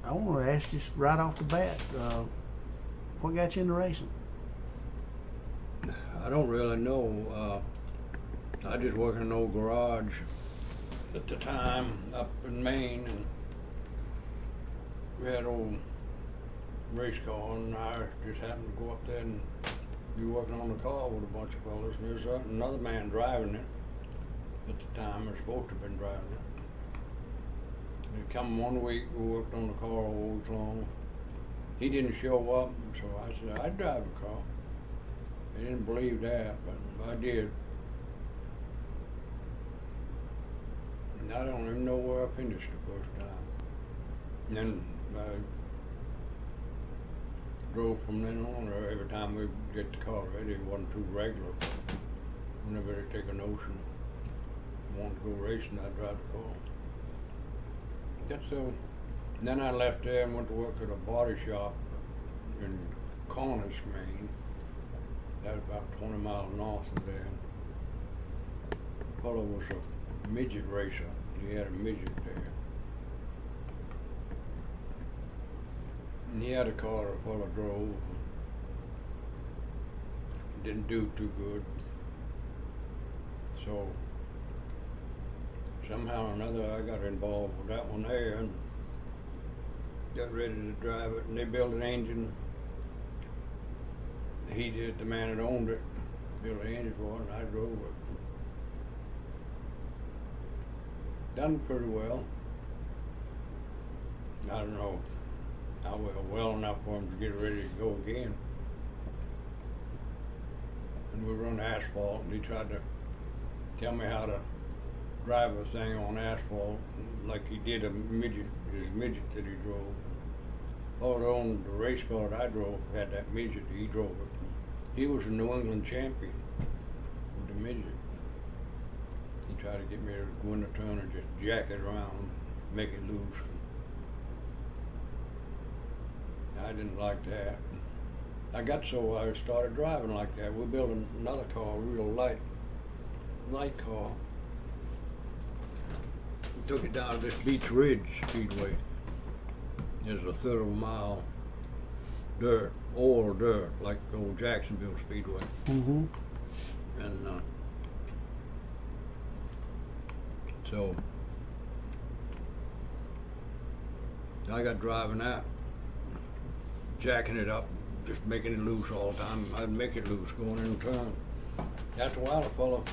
I want to ask you right off the bat, what got you into racing? I don't really know. I just worked in an old garage at the time up in Maine, and we had old race car, and I just happened to go up there and be working on the car with a bunch of fellas, and there's another man driving it at the time, or supposed to have been driving it. And he come one week, we worked on the car all week long. He didn't show up, so I said, I'd drive the car. They didn't believe that, but I did. And I don't even know where I finished the first time. And then I drove from then on, or every time we get the car ready. It wasn't too regular. Whenever they take a notion, wanted to go racing, I'd drive the car. That's so. Then I left there and went to work at a body shop in Cornish, Maine. That was about 20 miles north of there. The fellow was a midget racer. He had a midget there. And he had a car that a fellow drove. Didn't do too good. So somehow or another I got involved with that one there and got ready to drive it, and they built an engine. He did, the man that owned it, built an engine for it, and I drove it. Done pretty well. I don't know how well enough for him to get ready to go again. And we run asphalt, and he tried to tell me how to drive a thing on asphalt like he did his midget that he drove. Oh, that owned the race car that I drove had that midget, he drove it. He was a New England champion with the midget. He tried to get me to go in the turn and just jack it around, make it loose. I didn't like that. I got so I started driving like that. We built another car, a real light car. We took it down to this Beach Ridge Speedway. There's a third of a mile dirt, all dirt, like the old Jacksonville Speedway. Mm-hmm. And so I got driving that, jacking it up, just making it loose all the time. I'd make it loose going in the turn. After a while, a fellow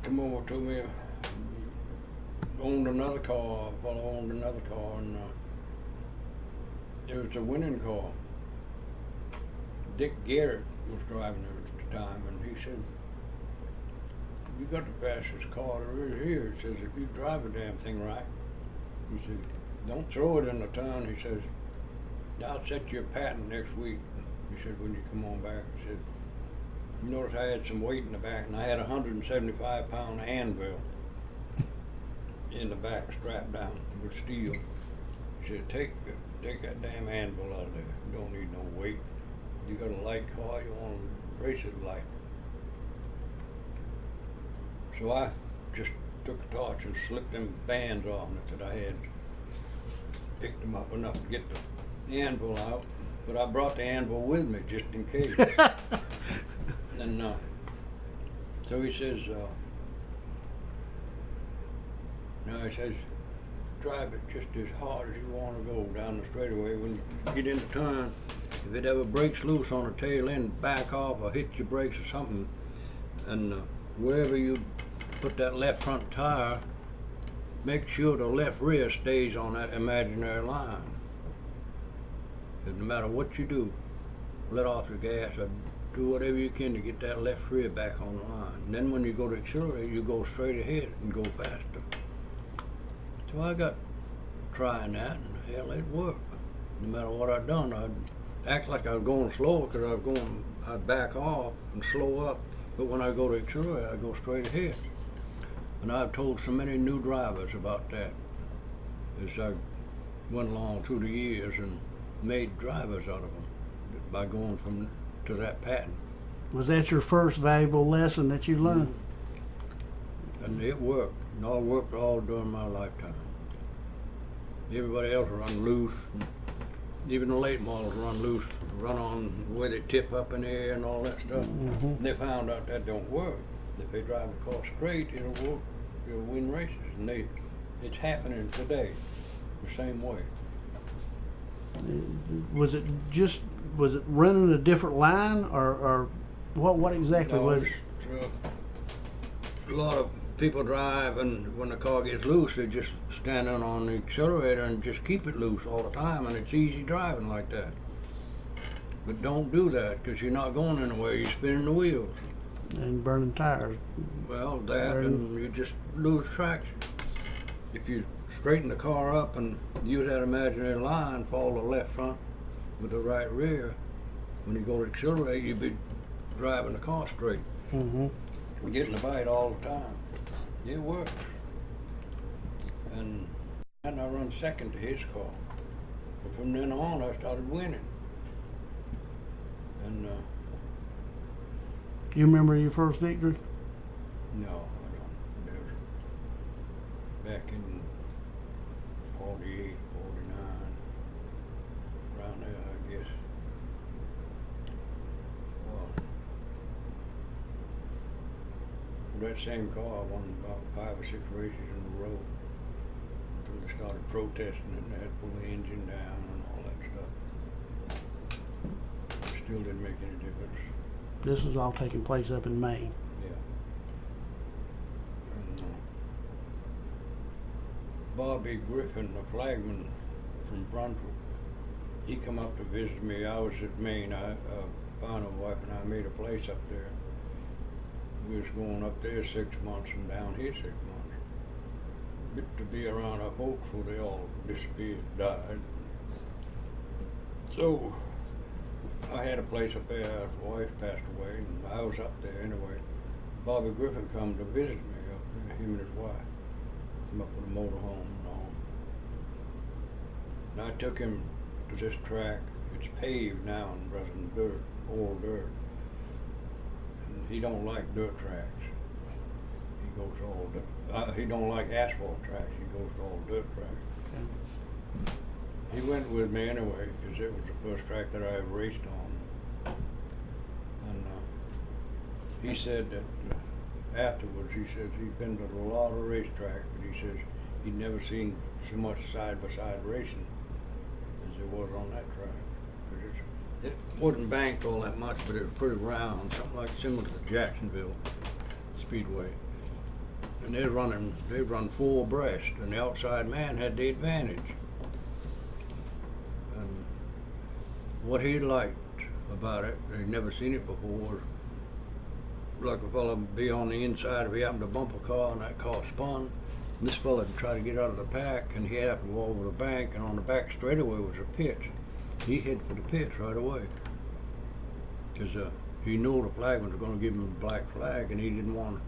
come over to me, owned another car, a fellow owned another car, and it was a winning car. Dick Garrett was driving it at the time, and he said, "You got the fastest car there is here." He says, "If you drive the damn thing right," he said, "don't throw it in the turn." He says, "I'll set you a patent next week." He said, "when you come on back." He said, "You notice I had some weight in the back, and I had a 175-pound anvil in the back, strapped down with steel." He said, take that damn anvil out of there. You don't need no weight. You got a light car, you want to race it light." So I just took a torch and slipped them bands off it that I had. Picked them up enough to get the anvil out, but I brought the anvil with me just in case. And so he says, he says, "Drive it just as hard as you want to go down the straightaway. When you get in the turn, if it ever breaks loose on the tail end, back off or hit your brakes or something, and wherever you put that left front tire, make sure the left rear stays on that imaginary line. Because no matter what you do, let off the gas or do whatever you can to get that left rear back on the line. And then when you go to accelerate, you go straight ahead and go faster." So I got trying that, and hell, it worked. No matter what I'd done, I'd act like I was going slower because I'd back off and slow up. But when I go to accelerate, I go straight ahead. And I've told so many new drivers about that as I went along through the years and made drivers out of them by going to that pattern. Was that your first valuable lesson that you learned? And it worked. And all worked all during my lifetime. Everybody else run loose. And even the late models run loose, run on the way they tip up in the air and all that stuff. And they found out that don't work. If they drive the car straight, it'll work. They'll win races. And it's happening today the same way. Was it running a different line, or what exactly was it? A lot of people drive, and when the car gets loose, they just stand on the accelerator and just keep it loose all the time, and it's easy driving like that. But don't do that, because you're not going anywhere. You're spinning the wheels. And burning tires. Well, that, and you just lose traction. If you straighten the car up and use that imaginary line, follow the left front with the right rear, when you go to accelerate, you'll be driving the car straight. Getting a bite all the time. It works. And I run second to his car. But from then on, I started winning. And you remember your first victory? no, I don't. Never. Back in 48, 49, around there, I guess. That same car, I won about 5 or 6 races in a row until they started protesting and they had to pull the engine down and all that stuff. It still didn't make any difference. This was all taking place up in Maine. Yeah. And Bobby Griffin, the flagman from Brunswick, he come up to visit me. I was at Maine. I found a wife and I made a place up there. We was going up there 6 months and down here 6 months. Get to be around our folks before they all disappeared, died. So I had a place up there after my wife passed away, and I was up there anyway. Bobby Griffin come to visit me up there, him and his wife. Come up with a motorhome and all. And I took him to this track. It's paved now and wasn't dirt, old dirt. He don't like dirt tracks. He goes to all dirt. He don't like asphalt tracks. He goes to all dirt tracks. Okay. He went with me anyway because it was the first track that I ever raced on. And he said that afterwards, he says he'd been to a lot of racetracks, but he says he'd never seen so much side-by-side racing as there was on that track. It wasn't banked all that much, but it was pretty round, something like similar to the Jacksonville Speedway. And they run full abreast, and the outside man had the advantage. And what he liked about it, he'd never seen it before, like a fella would be on the inside if he happened to bump a car and that car spun. And this fella would try to get out of the pack, and he'd have to go over the bank, and on the back straightaway was a pitch. He hit for the pitch right away because he knew the flagman was going to give him the black flag, and he didn't want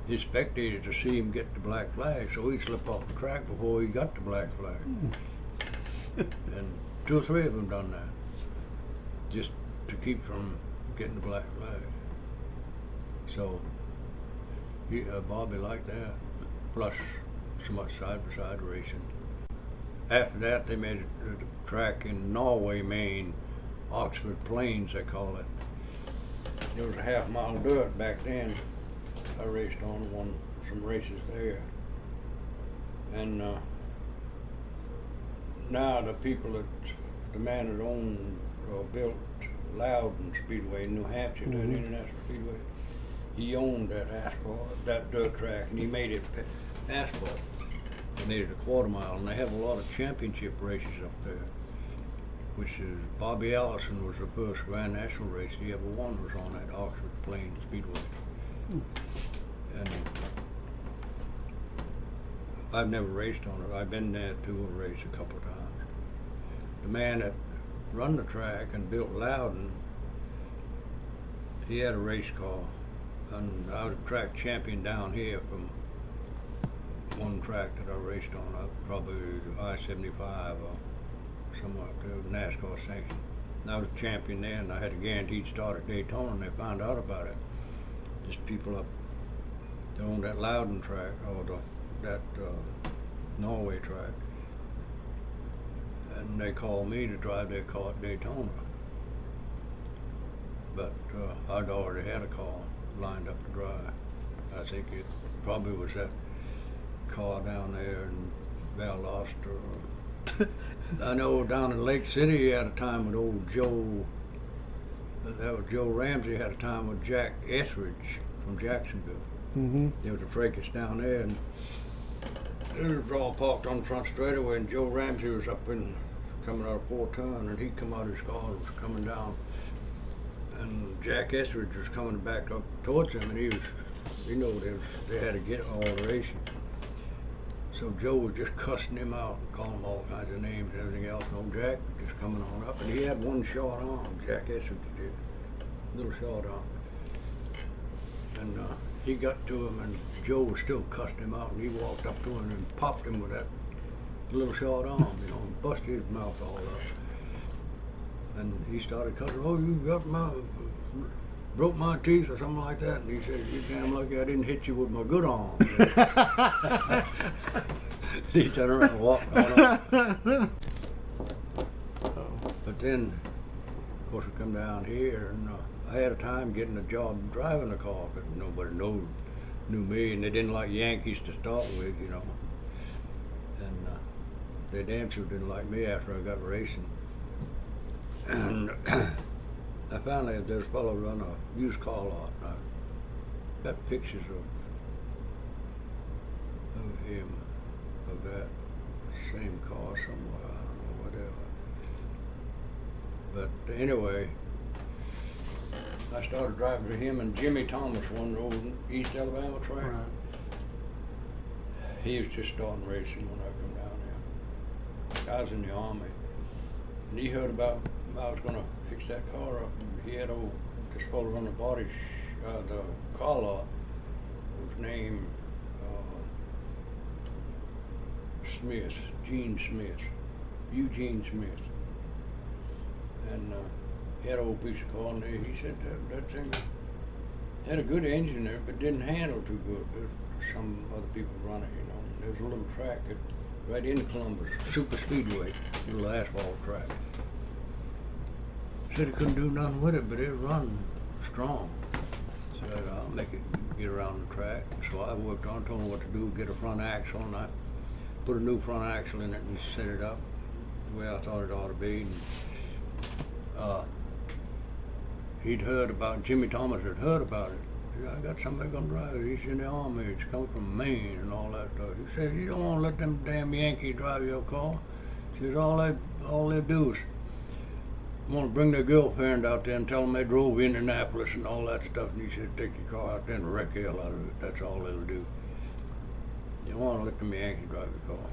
his spectators to see him get the black flag, so he slipped off the track before he got the black flag. And 2 or 3 of them done that just to keep from getting the black flag. So Bobby liked that, plus so much side-by-side racing. After that, they made a track in Norway, Maine, Oxford Plains, they call it. There was a half-mile dirt back then. I raced on, won some races there. And now the man that owned or built Loudon Speedway in New Hampshire, that International Speedway, he owned that that dirt track, and he made it asphalt. They made it a 1/4 mile, and they have a lot of championship races up there, which is Bobby Allison was the first Grand National race he ever won, was on that Oxford Plains Speedway. And I've never raced on it. I've been there to a race a couple of times. The man that run the track and built Loudon, he had a race car, and I was a track champion down here from one track that I raced on, probably I-75 or somewhere up there, NASCAR sanction. And I was a champion there, and I had a guaranteed start at Daytona, and they found out about it. Just people up there on that Loudon track, or that Norway track, and they called me to drive their car at Daytona. But I'd already had a car lined up to drive. I think it probably was that car down there in Valdosta. I know down in Lake City he had a time with old Joe. That was Joe Ramsey had a time with Jack Etheridge from Jacksonville. Mm-hmm. There was a fracas down there, and they was all parked on the front straightaway, and Joe Ramsey was up in coming out of 4 ton, and he come out of his car and was coming down, and Jack Etheridge was coming back up towards him, and he was, you know, they had to get alteration. So Joe was just cussing him out, calling him all kinds of names and everything else. And old Jack was just coming on up, and he had one short arm. Jack Etheridge did, little short arm. And he got to him, and Joe was still cussing him out, and he walked up to him and popped him with that little short arm, you know, and busted his mouth all up. And he started cussing, "Oh, you got broke my teeth," or something like that. And he said, "You damn lucky I didn't hit you with my good arm." He turned around and walked on up. But then, of course, we come down here, and I had a time getting a job driving a car, because nobody knew me, and they didn't like Yankees to start with, you know. And they damn sure didn't like me after I got racing. And I found out there's a fellow run a used car lot. And I got pictures of him, of that same car somewhere, I don't know, whatever. But anyway, I started driving for him and Jimmy Thomas, one road East Alabama track. Right. He was just starting racing when I come down there. I was in the Army, and he heard about I was going to fix that car up. He had this fellow on the the car lot, whose name Smith, Eugene Smith. And he had an old piece of car, and he said that thing had a good engine there, but didn't handle too good. Some other people run it, you know. There was a little track right in Columbus, super speedway, little asphalt track. Said he couldn't do nothing with it, but it run strong. Said, "I'll make it get around the track." So I worked on, told him what to do, get a front axle, and I put a new front axle in it and set it up the way I thought it ought to be. And, he'd heard about, Jimmy Thomas had heard about it. He said, "I got somebody gonna drive it. He's in the Army, he's coming from Maine," and all that stuff. He said, "You don't want to let them damn Yankees drive your car." He says, all they do is want to bring their girlfriend out there and tell them they drove Indianapolis and all that stuff." And he said, "Take your car out there and wreck the hell out of it. That's all they'll do. You don't want to let them Yankees drive your car."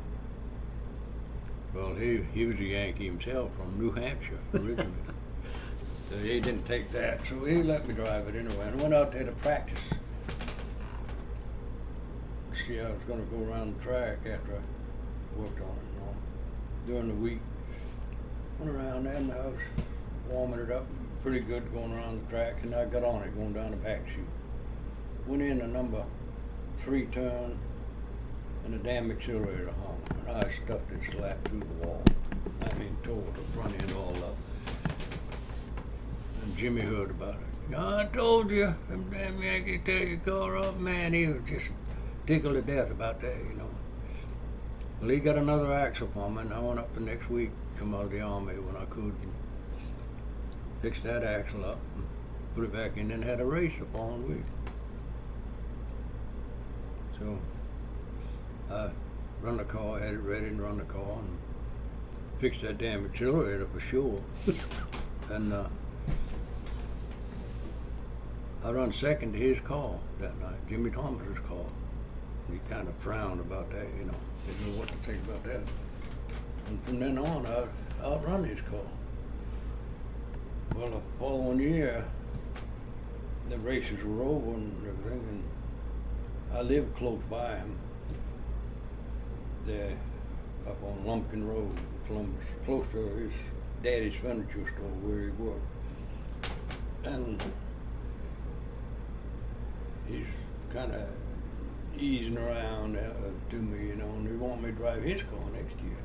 Well, he was a Yankee himself from New Hampshire originally. So he didn't take that. So he let me drive it anyway. And I went out there to practice. See, I was going to go around the track after I worked on it, you know, during the week. Went around there, and I was warming it up pretty good going around the track, and I got on it going down the back chute. Went in a number 3 turn, and the damn accelerator hung, and I stuffed it slap through the wall. I mean, tore the front end all up. And Jimmy heard about it. "I told you, them damn Yankees tear your car up." Man, he was just tickled to death about that, you know. Well, he got another axle for me, and I went up the next week, come out of the Army when I could, and fixed that axle up, and put it back in, and had a race the following week. So I run the car, had it ready and run the car, and fixed that damn accelerator for sure. And I run second to his car that night, Jimmy Thomas's car. He kind of frowned about that, you know. Didn't know what to think about that. And from then on, I outrun his car. Well, the following year, the races were over and everything, and I lived close by him there up on Lumpkin Road in Columbus, close to his daddy's furniture store where he worked. And he's kind of easing around to me, you know, and he wanted me to drive his car next year.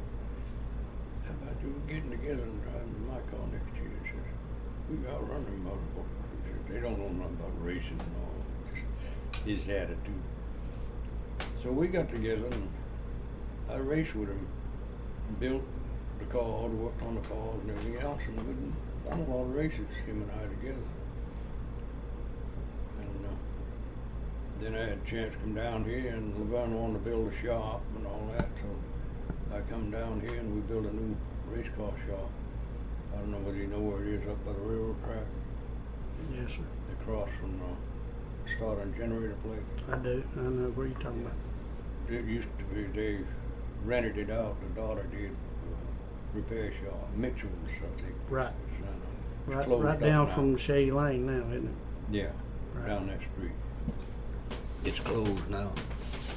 how about you getting together and driving my car next year? He says, we got running motorboats. He says, they don't know nothing about racing and all. Just his attitude. So we got together and I raced with him, built the car, worked on the cars and everything else, and we won a lot of races, him and I together. And then I had a chance to come down here, and Laverne wanted to build a shop and all that, so I come down here and we built a new race car shop. I don't know whether you know where it is, up by the railroad track. Yes, sir. Across from starting generator place. I do. I know where you're talking about. It used to be, they rented it out, the daughter did, repair shop, Mitchell's, I think. Right. It's Right, closed right up down now. from Shady Lane now, isn't it? Yeah, Right. down that street. It's closed now,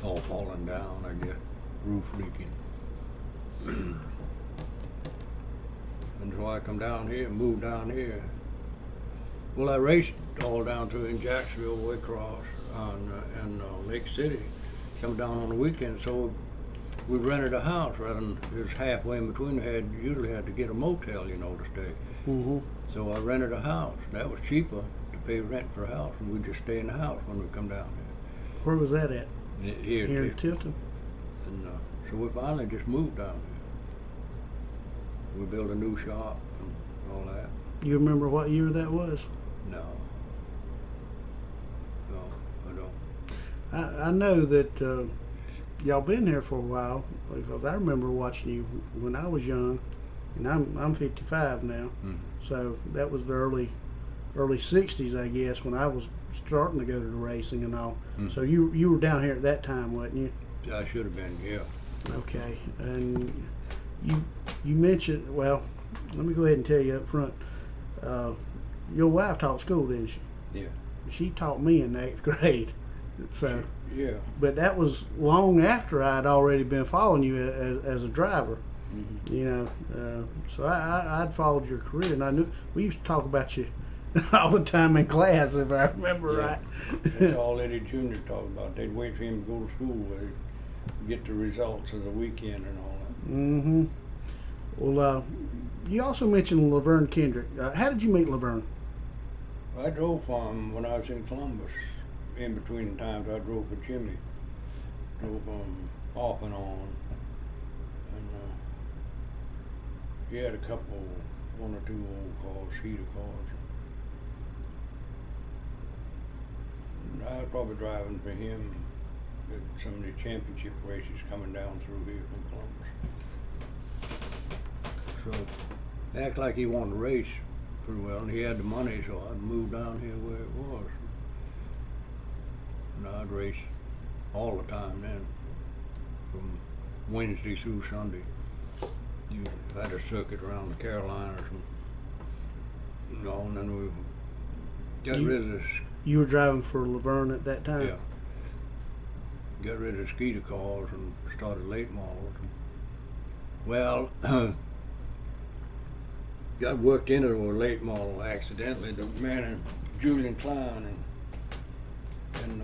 all falling down, I guess, roof leaking. And so I come down here, moved down here. Well, I raced all down through in Jacksonville, way across, and Lake City, come down on the weekend, so we rented a house rather than it was halfway in between. Usually had to get a motel, you know, to stay. Mm-hmm. So I rented a house. That was cheaper to pay rent for a house, and we'd just stay in the house when we come down Where was that at? here. Here in Tilton? And so we finally just moved down here. We built a new shop and all that. You remember what year that was? No, I don't. I know that y'all been here for a while because I remember watching you when I was young, and I'm 55 now. Mm. So that was the early 60s, I guess, when I was starting to go to the racing and all. Mm. So you were down here at that time, wasn't you? I should have been, yeah. Okay, and you mentioned, well, let me go ahead and tell you up front. Your wife taught school, didn't she? Yeah. She taught me in the 8th grade. So, Yeah. but that was long after I'd already been following you as a driver. Mm-hmm. You know, so I'd followed your career, and I knew we used to talk about you all the time in class, if I remember Yeah. right. That's all Eddie Jr. talked about. They'd wait for him to go to school, where he'd get the results of the weekend and all that. Mm-hmm. Well, you also mentioned Laverne Kendrick. How did you meet Laverne? I drove for him when I was in Columbus. In between the times I drove for Jimmy. Drove off and on. And he had a couple, one or two old cars, heater cars. And I was probably driving for him at some of the championship races coming down through here from Columbus. So, act like he wanted to race pretty well, and he had the money, so I'd move down here where it was. And I'd race all the time then, from Wednesday through Sunday. You had a circuit around the Carolinas, and then we got rid of this. You were driving for Laverne at that time? Yeah. Got rid of Skeeter cars and started late models. Well, got worked into a late model accidentally. The man in Julian Klein in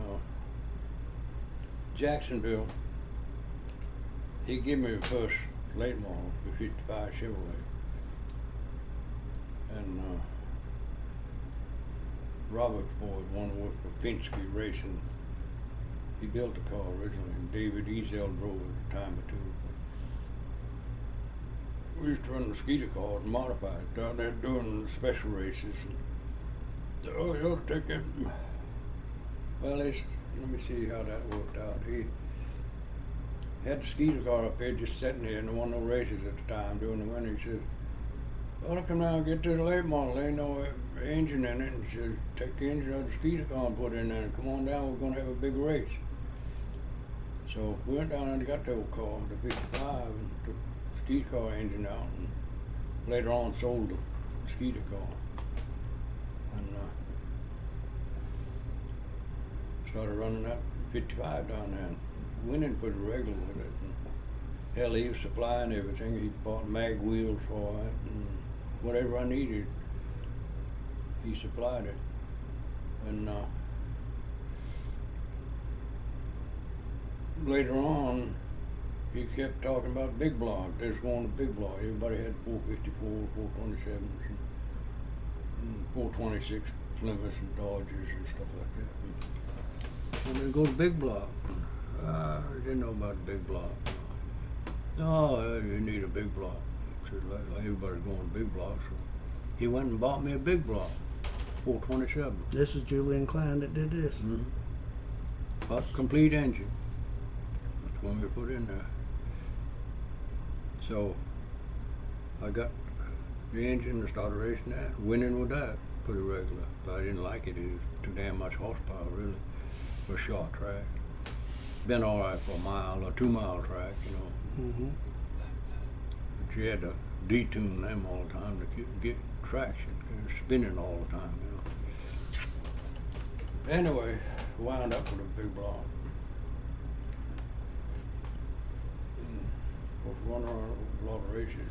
Jacksonville, he gave me the first late model, the 55 Chevrolet. And Robert Ford wanted to work for Penske Racing. He built the car originally, and David Ezel drove it a time or two. We used to run the Skeeter cars and modify it down there doing the special races. And, oh, you ought to take it. Well, let me see how that worked out. He had the Skeeter car up there just sitting there, and there wasn't no races at the time during the winter. He said, "Well, come down and get to the late model. There ain't no engine in it." And he said, "Take the engine out of the Skeeter car and put it in there, and come on down. We're going to have a big race." So we went down and got the old car, the 55, and took the Skeeter car engine out, and later on sold the Skeeter car. And started running that 55 down there, and winning pretty regular with it. And hell, he was supplying everything. He bought mag wheels for it, and whatever I needed, he supplied it. And later on, he kept talking about big block. They was going to big block. Everybody had 454, 427s, and 426 Plymouths and Dodgers and stuff like that. And they go to big block. I didn't know about the big block. No, you need a big block. Said, like, everybody's going to big block, so he went and bought me a big block, 427. This is Julian Klein that did this. Hot complete engine. That's one we put in there. So I got the engine and started racing that, winning with that pretty regular. But I didn't like it. It was too damn much horsepower, really, for a short track. Been all right for a mile or 2 mile track, you know. But you had to detune them all the time to get traction. They were spinning all the time, you know. Anyway, wound up with a big block. Run a lot of races.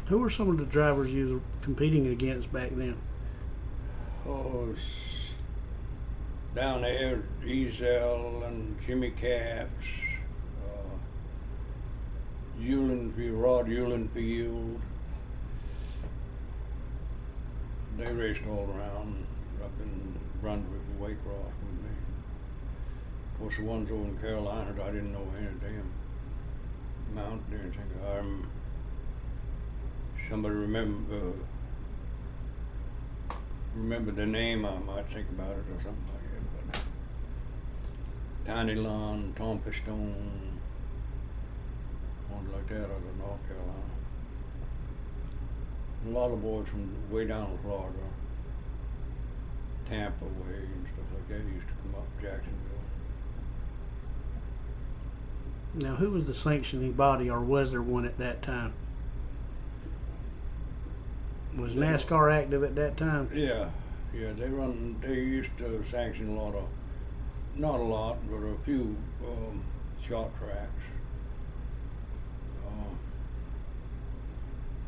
Who were some of the drivers you were competing against back then? Oh, down there, Ezel and Jimmy Capps, Rod Eulenfield. They raced all around up in Brunswick and Waycross with me. Of course, the ones over in Carolina, I didn't know any of them. Mountain or anything. Somebody remember the name, I might think about it or something like that. But Tiny Lon, Tom Pistone, ones like that out of North Carolina. A lot of boys from way down in Florida, Tampa way and stuff like that used to come up Jacksonville. Now, who was the sanctioning body, or was there one at that time? Was NASCAR active at that time? Yeah, they used to sanction a lot of, not a lot, but a few short tracks.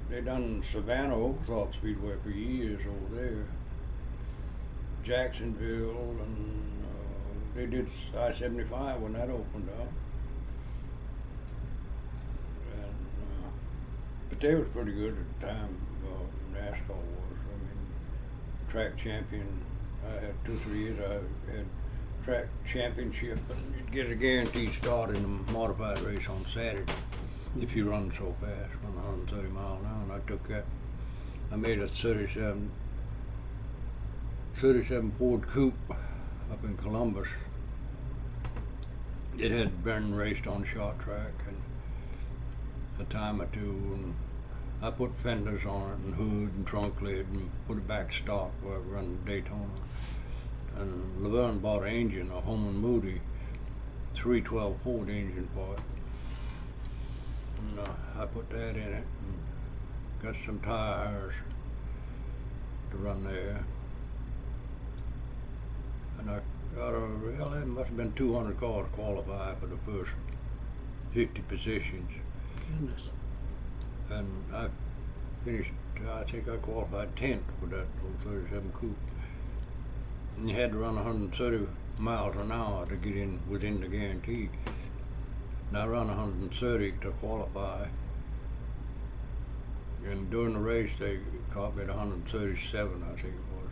They done Savannah Oglethorpe Speedway for years over there. Jacksonville, and they did I-75 when that opened up. But they was pretty good at the time, NASCAR was. I mean, track champion. I had 2-3 years I had track championship, and you'd get a guaranteed start in a modified race on Saturday if you run so fast, run 130 miles an hour, and I took that. I made a 37 Ford Coupe up in Columbus. It had been raced on short track and a time or two, and I put fenders on it and hood and trunk lid and put it back stock where I run Daytona. And Laverne bought an engine, a Holman Moody 312 Ford engine for it. And I put that in it and got some tires to run there. And I got it must have been 200 cars qualified for the first 50 positions. Goodness. And I finished, I think I qualified 10th with that old 37 coupe. And you had to run 130 miles an hour to get in within the guarantee. And I ran 130 to qualify. And during the race, they caught me at 137, I think it was.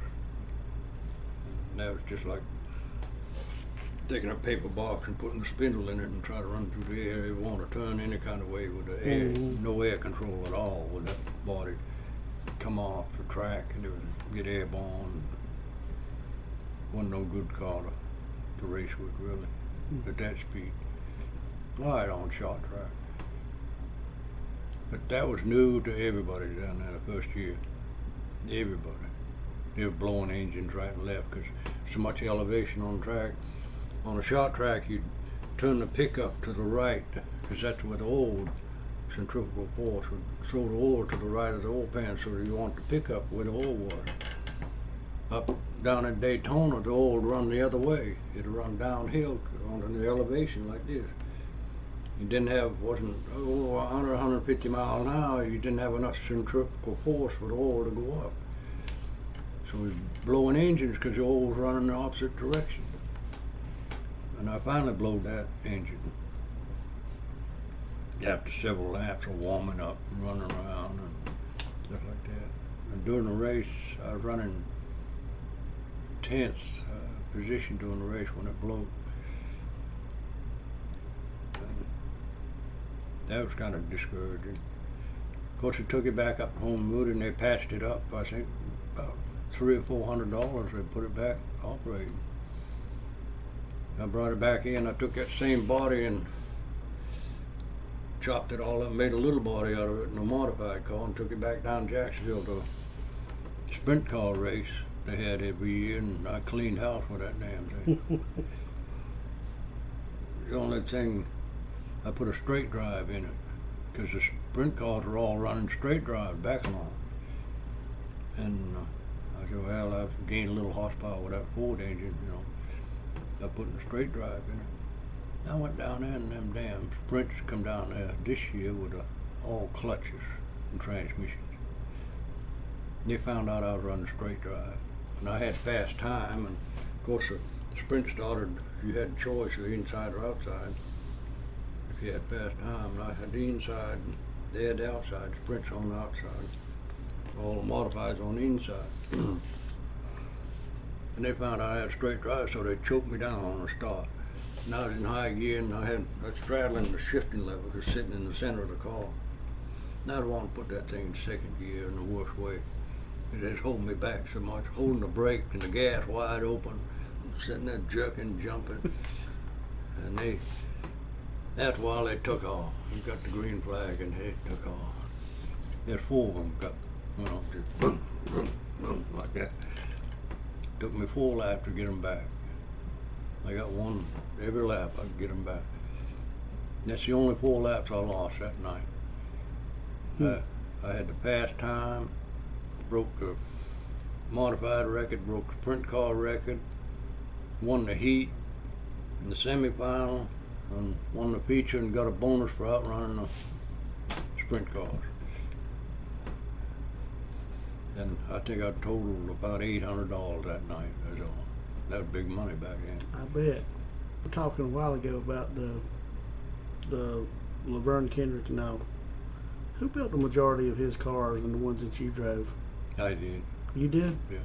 And that was just like taking a paper box and putting a spindle in it and try to run through the air. You want to turn any kind of way with the air, no air control at all with that body. Come off the track and it would get airborne. Wasn't no good car to race with, really, at that speed. All right, on short track. But that was new to everybody down there the first year. Everybody. They were blowing engines right and left because so much elevation on the track. On a short track, you'd turn the pickup to the right because that's where the oil centrifugal force would throw the oil to the right of the oil pan, so you want the pickup where the oil was. Up down in Daytona, the oil would run the other way. It'd run downhill on the elevation like this. You didn't have, wasn't under 150 miles an hour, you didn't have enough centrifugal force for the oil to go up. So we were blowing engines because the oil was running the opposite direction. And I finally blowed that engine. after several laps of warming up and running around and stuff like that. And during the race, I was running 10th position during the race when it blew. And that was kind of discouraging. Of course, it took it back up home Moody, and they patched it up. I think about $300 or $400. They put it back operating. I brought it back in. I took that same body and chopped it all up, made a little body out of it in a modified car, and took it back down to Jacksonville to a sprint car race they had every year, and I cleaned house with that damn thing. The only thing, I put a straight drive in it, because the sprint cars are all running straight drive back along. And I said, well, I've gained a little horsepower with that Ford engine, you know. I put a straight drive in it. I went down there, and them damn sprints come down there this year with all clutches and transmissions. They found out I was running straight drive, and I had fast time. And of course, the sprint started. You had a choice of inside or outside. If you had fast time, and I had the inside, they had the outside. Sprints on the outside, all the modifieds on the inside. And they found out I had a straight drive, so they choked me down on the start. And I was in high gear, and I was straddling the shifting lever, just sitting in the center of the car. And I didn't want to put that thing in second gear in the worst way. It just holding me back so much, holding the brake and the gas wide open, sitting there jerking, jumping. And after a while they took off. We got the green flag and they took off. There's 4 of them got, you know, just like that. Took me 4 laps to get them back. I got one every lap. I could get them back. That's the only 4 laps I lost that night. I had the fast time, broke the modified record, broke the sprint car record, won the heat in the semifinal, and won the feature, and got a bonus for outrunning the sprint cars. And I think I totaled about $800 that night. That's all. That was big money back then. I bet. We were talking a while ago about the Laverne Kendrick and all. Who built the majority of his cars and the ones that you drove? I did. You did? Yeah.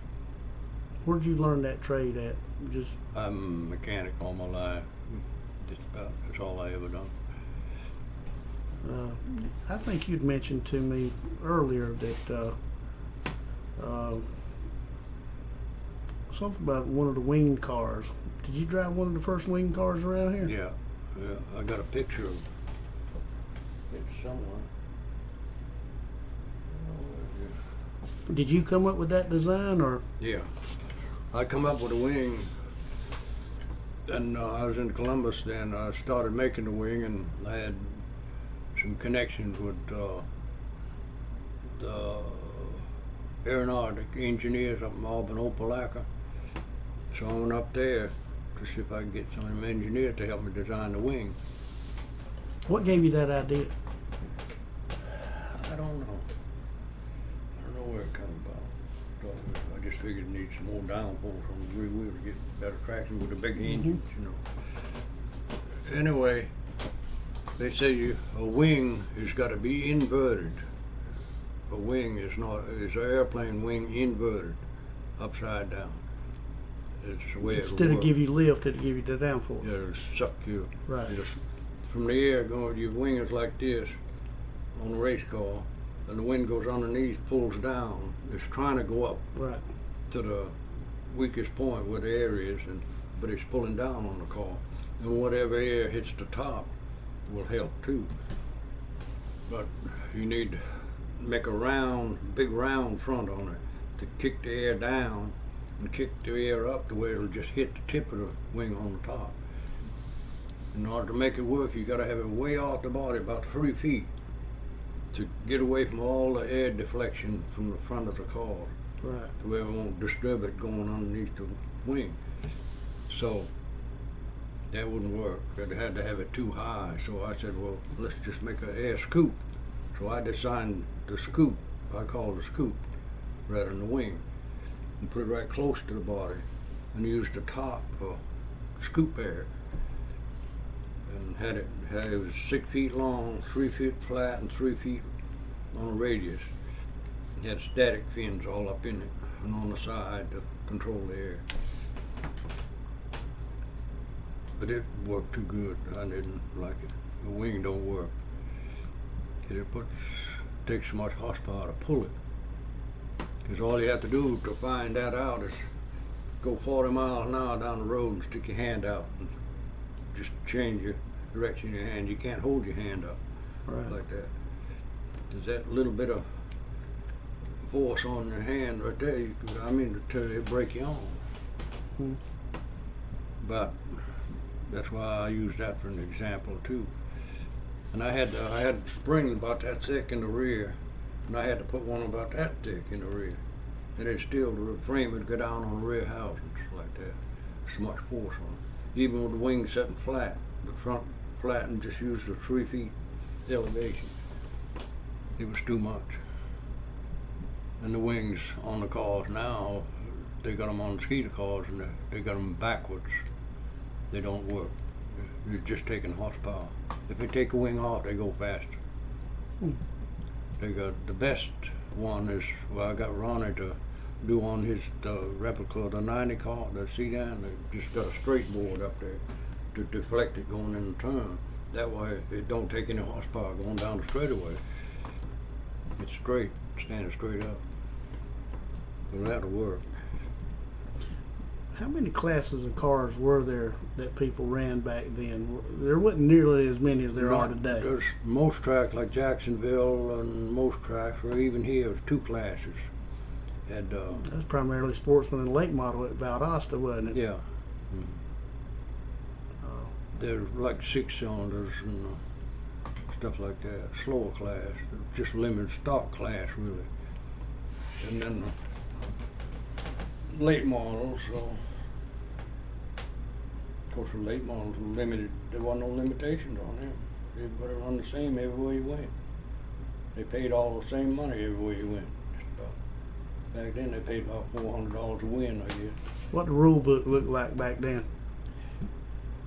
Where'd you learn that trade at? Just I'm a mechanic all my life. That's all I ever done. I think you'd mentioned to me earlier that something about one of the wing cars. Did you drive one of the first wing cars around here? Yeah. I got a picture of it somewhere. Did you come up with that design, or? Yeah. I come up with a wing, and I was in Columbus then. I started making the wing, and I had some connections with the aeronautic engineers up in Auburn, Opelika. So I went up there to see if I could get some of them engineers to help me design the wing. What gave you that idea? I don't know. I don't know where it come about. So I just figured it needs some more downforce on the rear wheel to get better traction with the big engines, you know. Anyway, they say a wing has got to be inverted. A wing is an airplane wing inverted, upside down. It's the way Instead of give you lift, it'll give you the downforce. Yeah, it'll suck you. Right. From the air going, your wing is like this on a race car, and the wind goes underneath, pulls down. It's trying to go up right to the weakest point where the air is, but it's pulling down on the car. And whatever air hits the top will help too. But you need to make a big round front on it to kick the air down and kick the air up to where it'll just hit the tip of the wing on the top. In order to make it work, you got to have it way off the body, about 3 feet, to get away from all the air deflection from the front of the car. Right. To where it won't disturb it going underneath the wing. So that wouldn't work. It had to have it too high. So I said, well, let's just make an air scoop. So I designed the scoop. I call it a scoop rather than the wing, and put it right close to the body, and use the top for scoop air. and it was 6 feet long, 3 feet flat, and 3 feet on a radius. It had static fins all up in it and on the side to control the air. But it worked too good. I didn't like it. The wing don't work. It takes so much horsepower to pull it. Because all you have to do to find that out is go 40 miles an hour down the road and stick your hand out and just change your direction of your hand. You can't hold your hand up like that. There's that little bit of force on your hand right there. To break you on. Hmm. But that's why I use that for an example too. And I had a spring about that thick in the rear, and I had to put one about that thick in the rear. And it still, the frame would go down on the rear housings like that. So much force on it. Even with the wings sitting flat, the front flat, and just used the 3 feet elevation. It was too much. And the wings on the cars now, they got them on skater cars, and they got them backwards. They don't work. You're just taking horsepower. If they take a wing off, they go faster. Hmm. They got the best one is, well, I got Ronnie to do on his replica of the 90 car, the sedan. They just got a straight board up there to deflect it going in the turn. That way it don't take any horsepower going down the straightaway. It's straight, standing straight up. So that'll work. How many classes of cars were there that people ran back then? There wasn't nearly as many as there are today. There's most tracks like Jacksonville and most tracks, or even here, there's 2 classes. That was primarily sportsman and late model at Valdosta, wasn't it? Yeah. There's like 6 cylinders and stuff like that. Slower class, just limited stock class really. And then late models, so of course the late models were limited. There wasn't no limitations on them. Everybody run the same everywhere you went. They paid all the same money everywhere you went. Just about. Back then they paid about $400 a win, I guess. What the rule book looked like back then?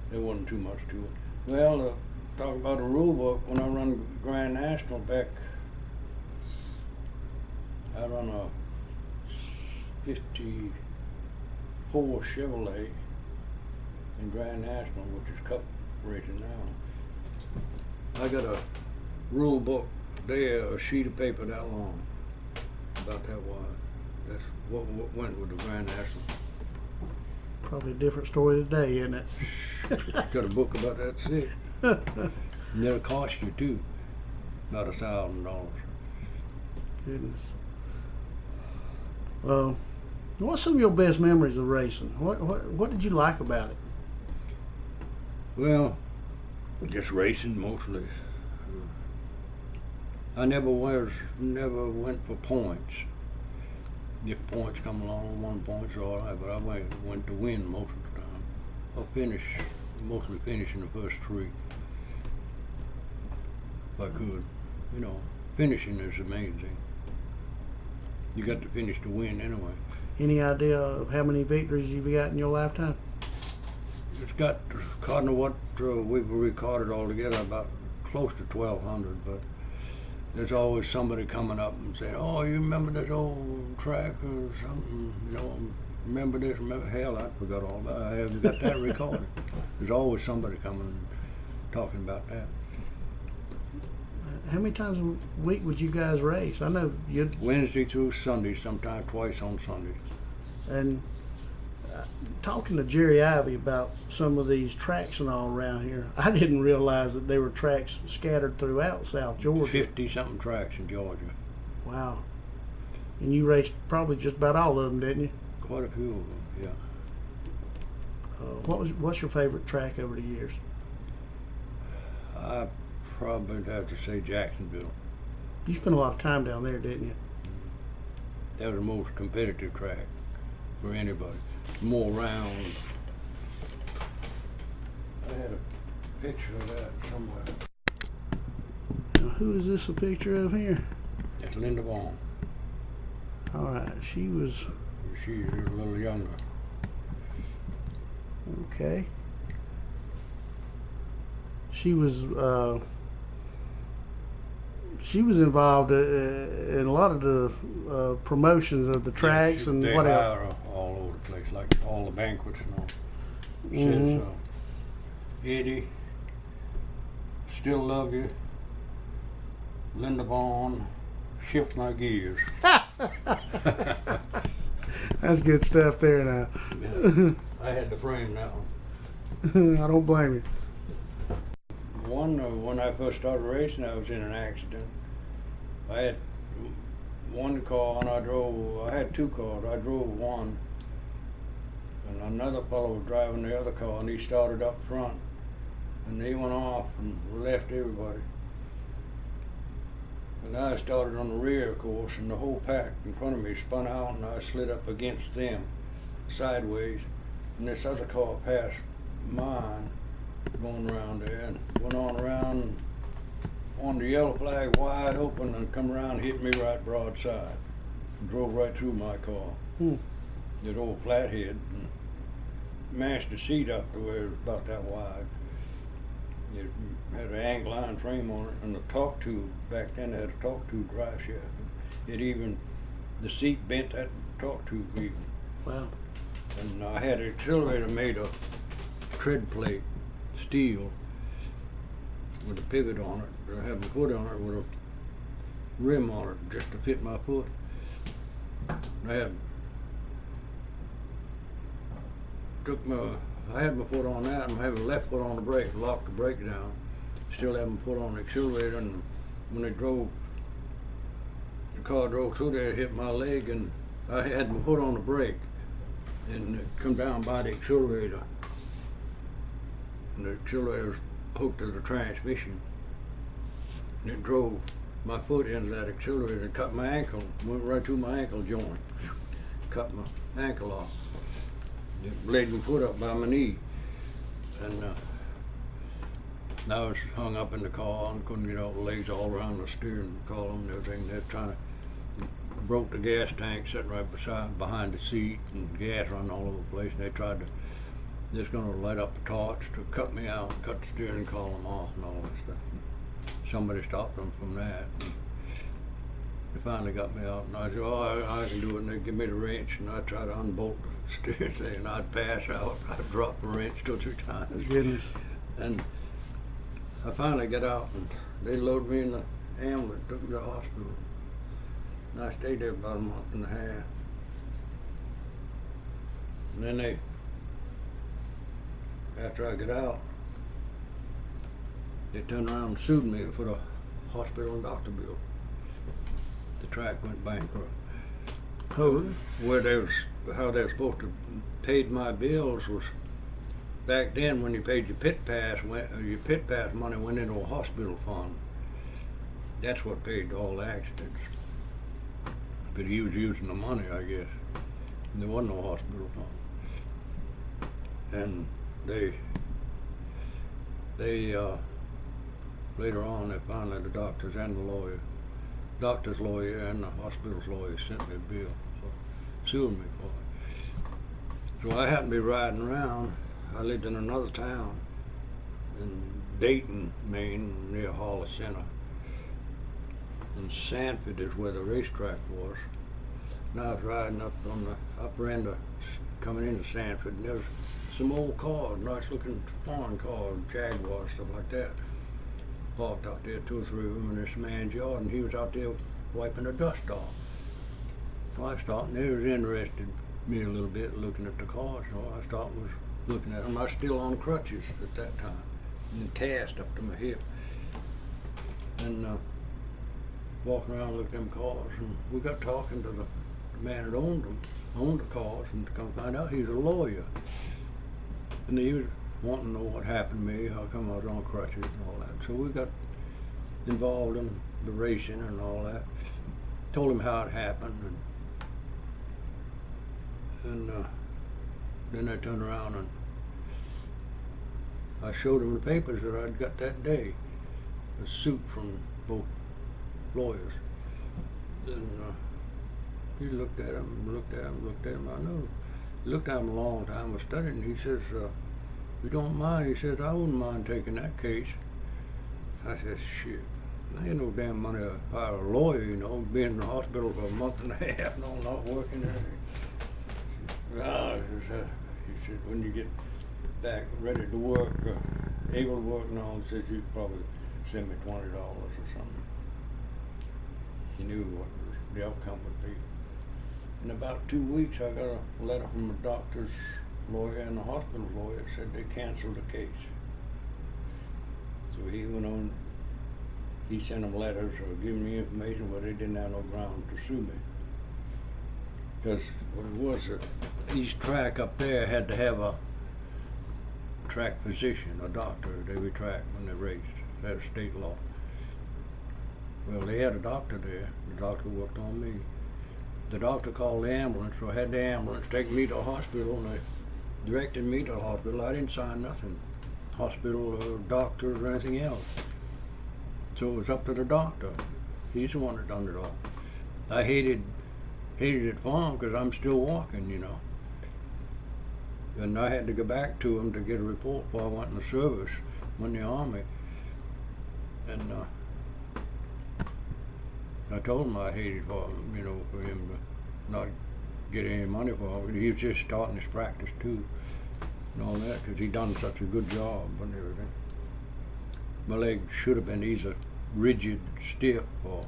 There wasn't too much to it. Well, talk about the rule book, when I run Grand National back, I run a 54 Chevrolet in Grand National, which is cup racing now. I got a rule book there, a sheet of paper that long, about that wide. That's what went with the Grand National. Probably a different story today, isn't it? Got a book about that thick. And it'll cost you too, about $1,000. Goodness. What's some of your best memories of racing? What did you like about it? Well, just racing mostly. I never went for points. If points come along, 1 point's all right, but I went to win most of the time. Mostly finish in the first 3. If I could. You know, finishing is the main thing. You got to finish to win anyway. Any idea of how many victories you've got in your lifetime? It's got, according to what we've recorded altogether, about close to 1,200, but there's always somebody coming up and saying, "Oh, you remember this old track or something? You know, remember this? Remember?" Hell, I forgot all about it. I haven't got that recorded. There's always somebody coming and talking about that. How many times a week would you guys race? I know you. Wednesday through Sunday, sometimes twice on Sunday. And talking to Jerry Ivy about some of these tracks and all around here, I didn't realize that there were tracks scattered throughout South Georgia. 50-something tracks in Georgia. Wow. And you raced probably just about all of them, didn't you? Quite a few of them, yeah. What's your favorite track over the years? I probably have to say Jacksonville. You spent a lot of time down there, didn't you? That was the most competitive track for anybody. More round. I had a picture of that somewhere. Now, who is this a picture of here? That's Linda Vaughn. All right, she's a little younger. Okay. she was involved in a lot of the promotions of the tracks and they what hire else. her all over the place, like all the banquets and all. Mhm. Says, Eddie, still love you. Linda Vaughn, shift my gears. That's good stuff there now. Yeah, I had to frame that one. I don't blame you. When I first started racing, I was in an accident. I had one car and I had two cars. I drove one, and another fellow was driving the other car, and he started up front, and he went off and left everybody. And I started on the rear, of course, and the whole pack in front of me spun out, and I slid up against them sideways, and this other car passed mine going around there and went on around on the yellow flag wide open and come around and hit me right broadside and drove right through my car. That old flathead, and mashed the seat up to where it was about that wide. It had an angle iron frame on it, and the torque tube, back then they had a torque tube drive shaft. The seat bent that torque tube even. Wow. And I had an accelerator made of tread plate, steel, with a pivot on it. I had my foot on it with a rim on it just to fit my foot. I had my foot on that and I had my left foot on the brake, locked the brake down. Still had my foot on the accelerator, and when the car drove through there, it hit my leg, and I had my foot on the brake and it come down by the accelerator. And the accelerator was hooked to the transmission. And it drove my foot into that accelerator and cut my ankle, went right through my ankle joint, cut my ankle off. It laid my foot up by my knee, and I was hung up in the car and couldn't get all the legs all around the steering column and everything. They're trying to broke the gas tank sitting right behind the seat, and gas running all over the place. And they tried to just gonna light up a torch to cut me out and cut the steering column off and all that stuff. Somebody stopped them from that. And they finally got me out, and I said, "Oh, I can do it." And they give me the wrench, and I try to unbolt the steering thing, and I'd pass out. I'd drop the wrench 2 or 3 times. Goodness. And I finally got out, and they loaded me in the ambulance, took me to the hospital. And I stayed there about a month and a half. And then after I got out, they turned around and sued me for the hospital and doctor bill. The track went bankrupt. Oh. How they were supposed to pay my bills was back then when you paid your pit pass money went into a hospital fund. That's what paid all the accidents. But he was using the money, I guess. And there wasn't no hospital fund. And they later on, they finally, the doctor's lawyer and the hospital's lawyer sent me a bill, suing me for it. So I happened to be riding around. I lived in another town in Dayton, Maine, near Hollis Center. And Sanford is where the racetrack was. And I was riding up on the upper end of coming into Sanford, and there was some old cars, nice looking foreign cars, Jaguars, stuff like that, parked out there, 2 or 3 of them in this man's yard, and he was out there wiping the dust off. So I stopped, and they was interested me a little bit looking at the cars, so I stopped and was looking at them. I was still on crutches at that time, and cast up to my hip. And walking around looking at them cars, and we got talking to the man that owned the cars, and to come find out he was a lawyer. And he was wanting to know what happened to me, how come I was on crutches and all that. So we got involved in the racing and all that. Told him how it happened, and then they turned around and I showed him the papers that I'd got that day, a suit from both lawyers. And he looked at him, I know. He looked at him a long time, was studying, and he says, "You don't mind?" He says, "I wouldn't mind taking that case." I said, shit, I ain't no damn money to hire a lawyer, you know, being in the hospital for a month and a half, no, not working there. No, he said, when you get back ready to work, able to work and all, he said, you'd probably send me $20 or something. He knew what the outcome would be. In about 2 weeks, I got a letter from the doctor's lawyer and the hospital lawyer that said they canceled the case. So he went on, he sent them letters or giving me information where they didn't have no ground to sue me. Because what it was, each track up there had to have a track physician, a doctor they would track when they raced. That's state law. Well, they had a doctor there. The doctor worked on me. The doctor called the ambulance, so I had the ambulance take me to the hospital, and they directed me to the hospital. I didn't sign nothing, hospital or doctors or anything else. So it was up to the doctor. He's the one that done it all. I hated it for him because I'm still walking, you know. And I had to go back to him to get a report before I went in the service, went in the Army. And I told him I hated for him, you know, for him to not get any money for him. He was just starting his practice too, and all that, because he done such a good job and everything. My leg should have been either rigid, stiff, or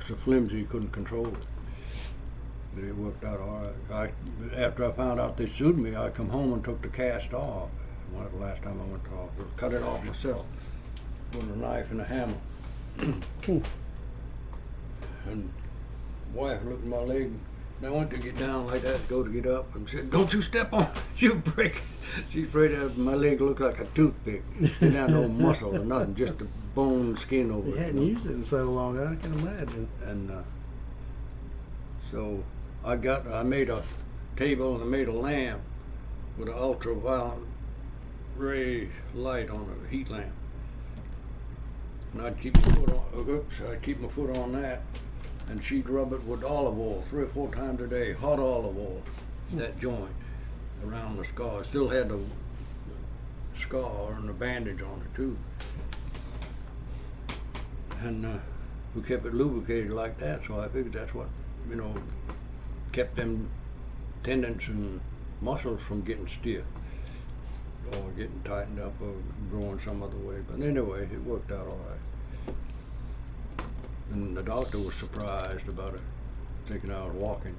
so flimsy he couldn't control it. But it worked out all right. After I found out they sued me, I come home and took the cast off. Well, the last time I went to the hospital, cut it off myself with a knife and a hammer. And wife looked at my leg, and I went to get down like that, go to get up, and said, "Don't you step on it, you break." She's afraid of my leg looked like a toothpick. Didn't have no muscle or nothing, just a bone skin over it. You hadn't used it in so long, I can imagine. And so I made a table and I made a lamp with an ultraviolet ray light on a heat lamp. And I'd keep my foot on that, and she'd rub it with olive oil 3 or 4 times a day, hot olive oil, that joint around the scar. I still had the scar and the bandage on it too. And we kept it lubricated like that, so I figured that's what, you know, kept them tendons and muscles from getting stiff or getting tightened up or growing some other way. But anyway, it worked out all right. And the doctor was surprised about it, thinking I was walking.